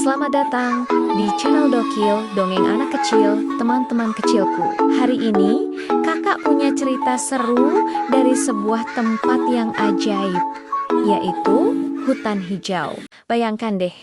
Selamat datang di channel Dokil Dongeng Anak Kecil, teman-teman kecilku. Hari ini, kakak punya cerita seru dari sebuah tempat yang ajaib, yaitu hutan hijau. Bayangkan deh,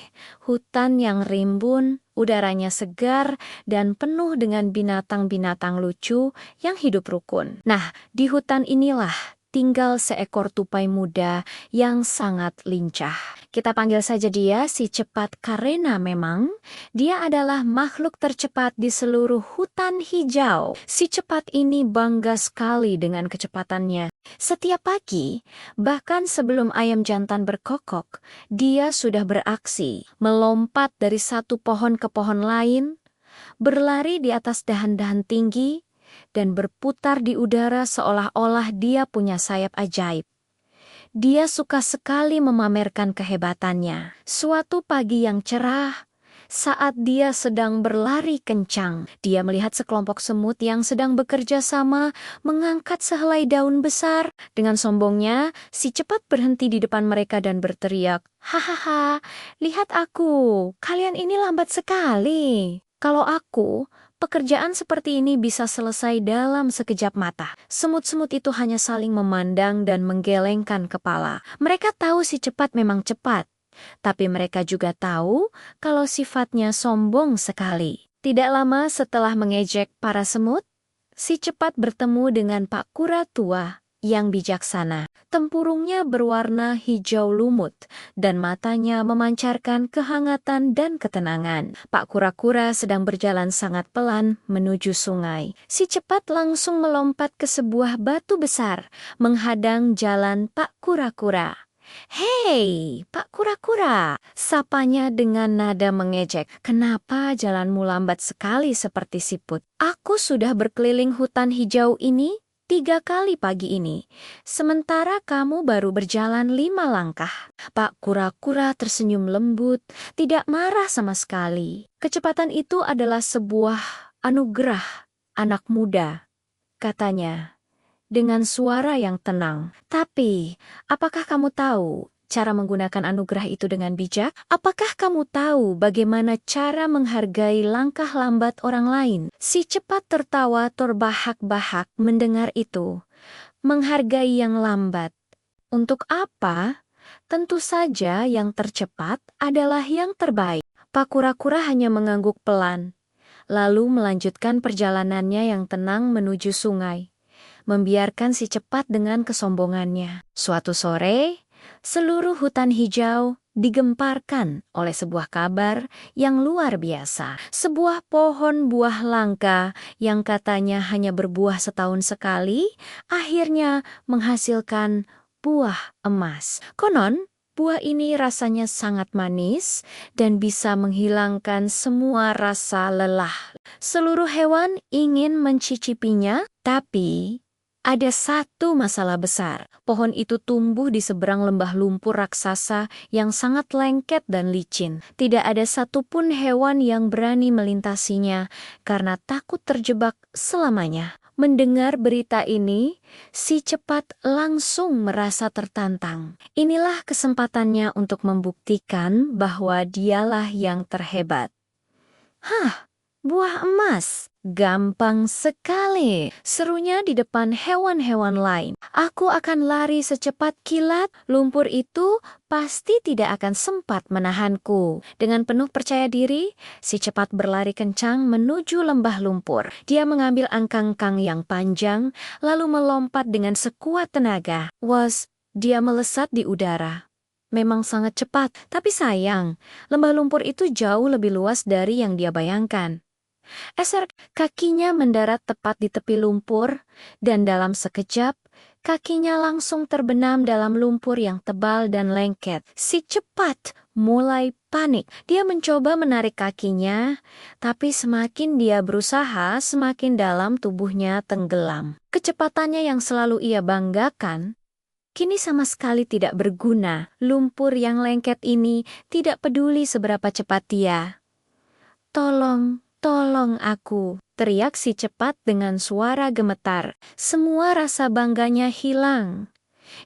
hutan yang rimbun, udaranya segar, dan penuh dengan binatang-binatang lucu yang hidup rukun. Nah, di hutan inilah tinggal seekor tupai muda yang sangat lincah. Kita panggil saja dia si cepat karena memang dia adalah makhluk tercepat di seluruh hutan hijau. Si cepat ini bangga sekali dengan kecepatannya. Setiap pagi, bahkan sebelum ayam jantan berkokok, dia sudah beraksi, melompat dari satu pohon ke pohon lain, berlari di atas dahan-dahan tinggi, dan berputar di udara seolah-olah dia punya sayap ajaib. Dia suka sekali memamerkan kehebatannya. Suatu pagi yang cerah, saat dia sedang berlari kencang, dia melihat sekelompok semut yang sedang bekerja sama mengangkat sehelai daun besar. Dengan sombongnya, si cepat berhenti di depan mereka dan berteriak, "Hahaha, lihat aku, kalian ini lambat sekali. Kalau aku, pekerjaan seperti ini bisa selesai dalam sekejap mata." Semut-semut itu hanya saling memandang dan menggelengkan kepala. Mereka tahu si cepat memang cepat, tapi mereka juga tahu kalau sifatnya sombong sekali. Tidak lama setelah mengejek para semut, si cepat bertemu dengan Pak Kura tua yang bijaksana. Tempurungnya berwarna hijau lumut dan matanya memancarkan kehangatan dan ketenangan. Pak Kura-kura sedang berjalan sangat pelan menuju sungai. Si cepat langsung melompat ke sebuah batu besar, menghadang jalan Pak Kura-kura. "Hei, Pak Kura-kura," sapanya dengan nada mengejek. "Kenapa jalanmu lambat sekali seperti siput? Aku sudah berkeliling hutan hijau ini 3 kali pagi ini, sementara kamu baru berjalan 5 langkah. Pak Kura-kura tersenyum lembut, tidak marah sama sekali. "Kecepatan itu adalah sebuah anugerah anak muda," katanya dengan suara yang tenang. "Tapi, apakah kamu tahu cara menggunakan anugerah itu dengan bijak? Apakah kamu tahu bagaimana cara menghargai langkah lambat orang lain?" Si cepat tertawa terbahak-bahak mendengar itu. Menghargai yang lambat. Untuk apa? Tentu saja yang tercepat adalah yang terbaik. Pak Kura-kura hanya mengangguk pelan, lalu melanjutkan perjalanannya yang tenang menuju sungai, membiarkan si cepat dengan kesombongannya. Suatu sore, seluruh hutan hijau digemparkan oleh sebuah kabar yang luar biasa. Sebuah pohon buah langka yang katanya hanya berbuah setahun sekali, akhirnya menghasilkan buah emas. Konon, buah ini rasanya sangat manis dan bisa menghilangkan semua rasa lelah. Seluruh hewan ingin mencicipinya, tapi ada satu masalah besar. Pohon itu tumbuh di seberang lembah lumpur raksasa yang sangat lengket dan licin. Tidak ada satupun hewan yang berani melintasinya karena takut terjebak selamanya. Mendengar berita ini, si cepat langsung merasa tertantang. Inilah kesempatannya untuk membuktikan bahwa dialah yang terhebat. "Hah, buah emas! Gampang sekali," serunya di depan hewan-hewan lain. "Aku akan lari secepat kilat, lumpur itu pasti tidak akan sempat menahanku." Dengan penuh percaya diri, si cepat berlari kencang menuju lembah lumpur. Dia mengambil angkang-angkang yang panjang, lalu melompat dengan sekuat tenaga. Was, dia melesat di udara. Memang sangat cepat, tapi sayang, lembah lumpur itu jauh lebih luas dari yang dia bayangkan. Eser kakinya mendarat tepat di tepi lumpur, dan dalam sekejap, kakinya langsung terbenam dalam lumpur yang tebal dan lengket. Si cepat mulai panik. Dia mencoba menarik kakinya, tapi semakin dia berusaha, semakin dalam tubuhnya tenggelam. Kecepatannya yang selalu ia banggakan kini sama sekali tidak berguna. Lumpur yang lengket ini tidak peduli seberapa cepat dia. "Tolong, tolong aku," teriak si cepat dengan suara gemetar. Semua rasa bangganya hilang.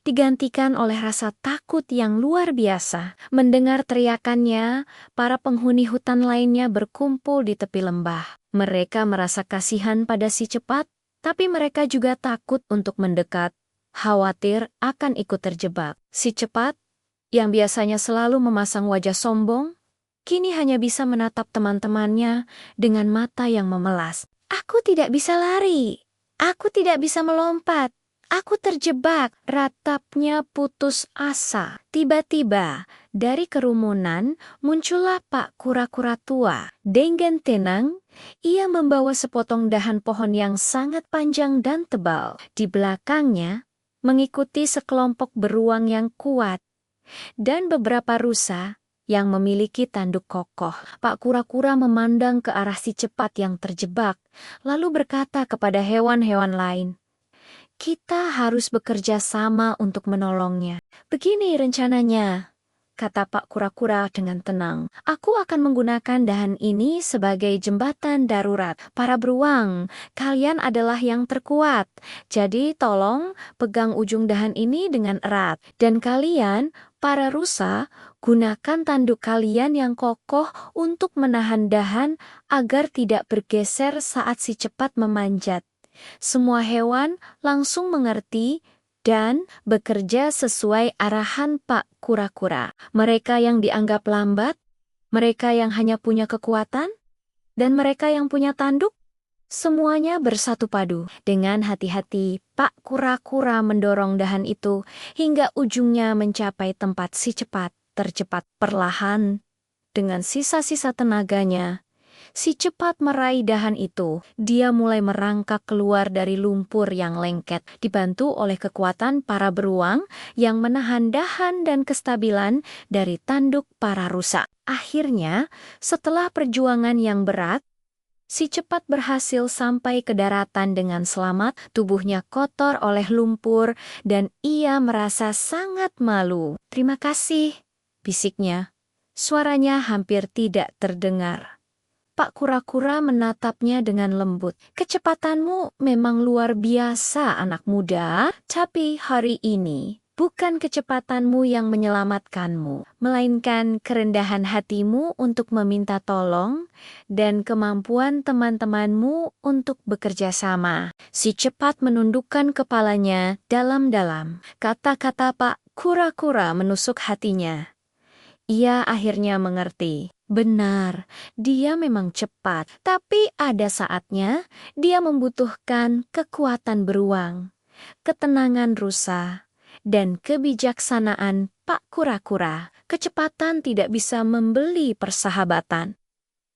digantikan oleh rasa takut yang luar biasa. Mendengar teriakannya, para penghuni hutan lainnya berkumpul di tepi lembah. Mereka merasa kasihan pada si cepat, tapi mereka juga takut untuk mendekat, khawatir akan ikut terjebak. Si cepat, yang biasanya selalu memasang wajah sombong, kini hanya bisa menatap teman-temannya dengan mata yang memelas. Aku tidak bisa lari. Aku tidak bisa melompat. Aku terjebak, ratapnya putus asa. Tiba-tiba, dari kerumunan muncullah Pak Kura-kura tua. Dengan tenang, ia membawa sepotong dahan pohon yang sangat panjang dan tebal. Di belakangnya, mengikuti sekelompok beruang yang kuat dan beberapa rusa yang memiliki tanduk kokoh. Pak Kura-kura memandang ke arah si cepat yang terjebak, lalu berkata kepada hewan-hewan lain, "Kita harus bekerja sama untuk menolongnya." "Begini rencananya," kata Pak Kura-kura dengan tenang. "Aku akan menggunakan dahan ini sebagai jembatan darurat. Para beruang, kalian adalah yang terkuat. Jadi tolong pegang ujung dahan ini dengan erat. Dan kalian, para rusa, gunakan tanduk kalian yang kokoh untuk menahan dahan agar tidak bergeser saat si cepat memanjat." Semua hewan langsung mengerti dan bekerja sesuai arahan Pak Kura-kura. Mereka yang dianggap lambat, mereka yang hanya punya kekuatan, dan mereka yang punya tanduk, semuanya bersatu padu. Dengan hati-hati, Pak Kura-kura mendorong dahan itu hingga ujungnya mencapai tempat si cepat. Tercepat perlahan, dengan sisa-sisa tenaganya, si cepat meraih dahan itu. Dia mulai merangkak keluar dari lumpur yang lengket, dibantu oleh kekuatan para beruang yang menahan dahan dan kestabilan dari tanduk para rusa. Akhirnya, setelah perjuangan yang berat, si cepat berhasil sampai ke daratan dengan selamat. Tubuhnya kotor oleh lumpur dan ia merasa sangat malu. "Terima kasih," bisiknya. Suaranya hampir tidak terdengar. Pak Kura-kura menatapnya dengan lembut. "Kecepatanmu memang luar biasa, anak muda. Tapi hari ini bukan kecepatanmu yang menyelamatkanmu, melainkan kerendahan hatimu untuk meminta tolong dan kemampuan teman-temanmu untuk bekerja sama." Si cepat menundukkan kepalanya dalam-dalam. Kata-kata Pak Kura-kura menusuk hatinya. Ia akhirnya mengerti. Benar, dia memang cepat, tapi ada saatnya dia membutuhkan kekuatan beruang, ketenangan rusa, dan kebijaksanaan Pak Kura-kura. Kecepatan tidak bisa membeli persahabatan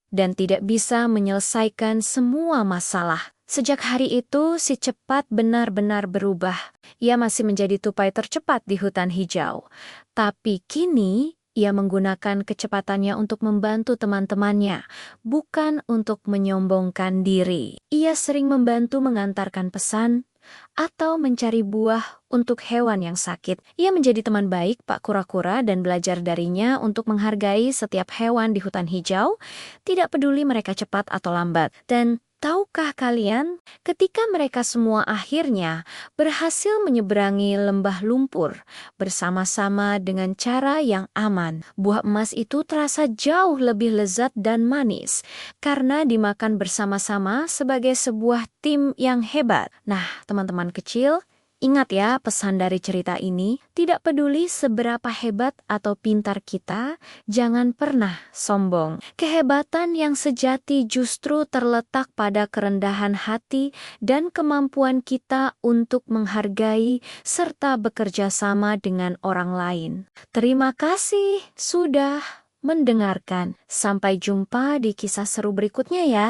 dan tidak bisa menyelesaikan semua masalah. Sejak hari itu, si cepat benar-benar berubah. Ia masih menjadi tupai tercepat di hutan hijau, tapi kini ia menggunakan kecepatannya untuk membantu teman-temannya, bukan untuk menyombongkan diri. Ia sering membantu mengantarkan pesan atau mencari buah untuk hewan yang sakit. Ia menjadi teman baik Pak Kura-kura dan belajar darinya untuk menghargai setiap hewan di hutan hijau, tidak peduli mereka cepat atau lambat. Dan tahukah kalian, ketika mereka semua akhirnya berhasil menyeberangi lembah lumpur bersama-sama dengan cara yang aman, buah emas itu terasa jauh lebih lezat dan manis karena dimakan bersama-sama sebagai sebuah tim yang hebat. Nah, teman-teman kecil, ingat ya pesan dari cerita ini, tidak peduli seberapa hebat atau pintar kita, jangan pernah sombong. Kehebatan yang sejati justru terletak pada kerendahan hati dan kemampuan kita untuk menghargai serta bekerja sama dengan orang lain. Terima kasih sudah mendengarkan. Sampai jumpa di kisah seru berikutnya ya.